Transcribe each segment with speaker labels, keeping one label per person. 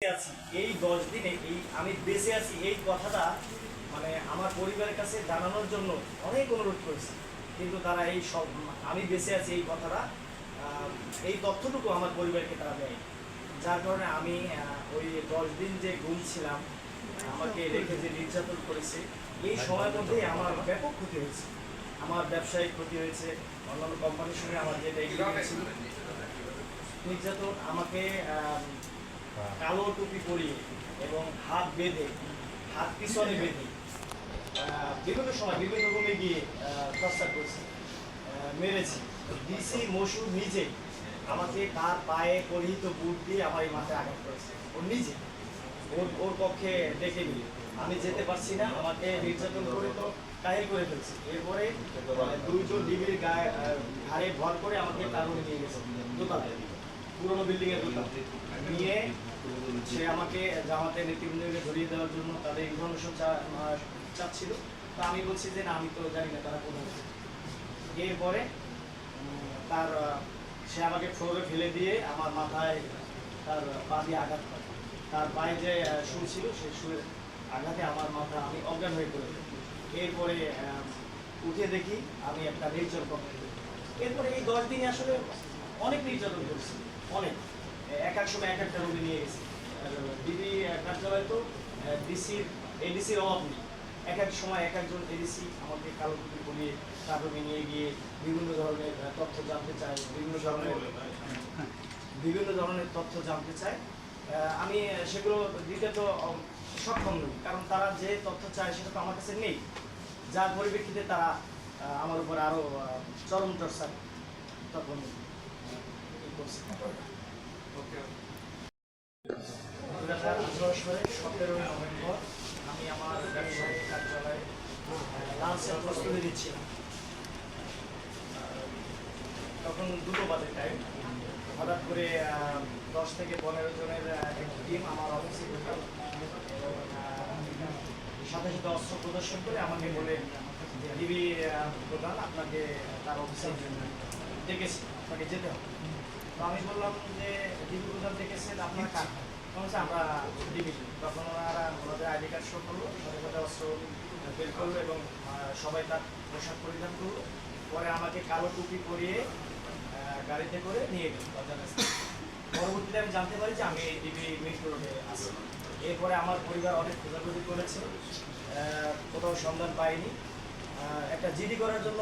Speaker 1: আছি এই 10 দিনে আমি বেঁচে আছি এই কথাটা মানে আমার পরিবারের কাছে জানানোর জন্য অনেক অনুরোধ করেছি, কিন্তু তারা এই সব আমি বেঁচে আছি এই কথাটা এই তথ্যটুকু আমার পরিবারকে তারা দেয়, যার কারণে আমি ওই 10 দিন যে ছিলাম আমাকে রেখে যে নির্যাতন করেছে এই সময়ের মধ্যেই আমার ব্যাপক ক্ষতি হয়েছে। আমার ব্যবসায়িক ক্ষতি হয়েছে, অন্যান্য কোম্পানির সঙ্গে আমার যেটা ছিল নির্যাতন। আমাকে কালো টুপি পরিয়ে এবং হাত বেঁধে, হাত পিছনে বেঁধে বিভিন্ন সময় বিভিন্ন রুমে গিয়ে টর্চার করেছে, মেরেছি। ডিসি মসুর নিজে আমাকে তার পায়ে পরিহিত বুট দিয়ে আমার এই মাথায় আঘাত করেছে, ওর নিজে ওর পক্ষে ডেকে নিয়ে। আমি যেতে পারছি না, আমাকে নির্যাতন করে তো কাহিল করে ফেলছে। এরপরে দুইজন ডিবির ঘাড়ে ভর করে আমাকে কারণে নিয়ে গেছে দোতলায়, পুরোনো বিল্ডিং এর দোতলায় নিয়ে। সে আমাকে জামাতে নেতৃবৃন্দকে ধরিয়ে দেওয়ার জন্য তাদের ইনফরমেশন চাচ্ছিল। তো আমি বলছি যে না, আমি তো জানি না তারা কোথায়। এরপরে তার সে আমাকে ফ্লোরে ফেলে দিয়ে আমার মাথায় তার পা দিয়ে আঘাত করে। তার পায়ে যে শু ছিল সেই শুয়ের আঘাতে আমার মাথা, আমি অজ্ঞান হয়ে পড়ে। এরপরে উঠে দেখি আমি একটা নির্জন কক্ষে। এরপরে এই 10 দিনে আসলে অনেক নির্যাতন করছি, অনেক। এক এক সময় এক একটা রুমে নিয়ে গেছি। ডিবি কার্যালয় তো এডিসির অভাব নেই। এক এক সময় এক একজন এডিসি আমাকে কালো টুপি পরিয়ে তার রুমে নিয়ে গিয়ে বিভিন্ন ধরনের তথ্য জানতে চায়, বিভিন্ন ধরনের তথ্য জানতে চায়। আমি সেগুলো দিতে তো সক্ষম নই, কারণ তারা যে তথ্য চায় সেটা তো আমার কাছে নেই। যার পরিপ্রেক্ষিতে তারা আমার উপর আরো চরম টর্চার তখন করছে। 17 নভেম্বর আমি আমার ব্যবসায়ী কার্যালয়ে লাঞ্চের প্রস্তুতি দিচ্ছিলাম। তখন 2টো বাজে টাইম। হঠাৎ করে 10 থেকে 15 জনের একটি টিম আমার অফিসে ঢোকাল এবং সাথে সাথে অস্ত্র প্রদর্শন করে আমাকে বলে যে ডিবি প্রধান আপনাকে তার অফিসে ডেকেছে, আপনাকে যেতে হবে। তো আমি বললাম যে ডিবি প্রধান ডেকেছেন, আপনার কার? আমরা ডিবি। তখন ওনাদের আইডি কার্ড শো করলো, সাথে সাথে অস্ত্র বের করলো এবং সবাই তার পোশাক পরিধান করলো। পরে আমাকে কালো টুপি পরিয়ে গাড়িতে করে নিয়ে গেল অজানা। পরবর্তীতে আমি জানতে পারি যে আমি ডিবি মিন্টু রোডে আছি। এরপরে আমার পরিবার অনেক খোঁজাখুঁজি করেছে, কোথাও সন্ধান পাইনি। একটা জিডি করার জন্য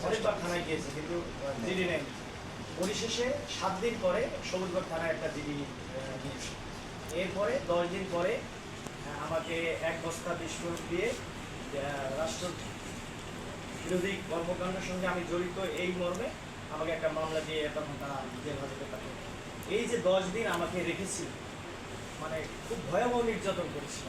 Speaker 1: অনেকবার থানায় গিয়েছে, কিন্তু জিডি নেয়নি। পরিশেষে 7 দিন পরে সবুজবাগ থানায় একটা জিডি নিয়েছে। এরপরে 10 দিন পরে আমাকে 1 বস্তা বিস্ফোরক দিয়ে রাষ্ট্র বিরোধী কর্মকাণ্ডের সঙ্গে আমি জড়িত এই মর্মে আমাকে একটা মামলা দিয়ে তখন তারা জেল হাজতে পারে। এই যে 10 দিন আমাকে রেখেছিল, মানে খুব ভয়াবহ নির্যাতন করেছিল।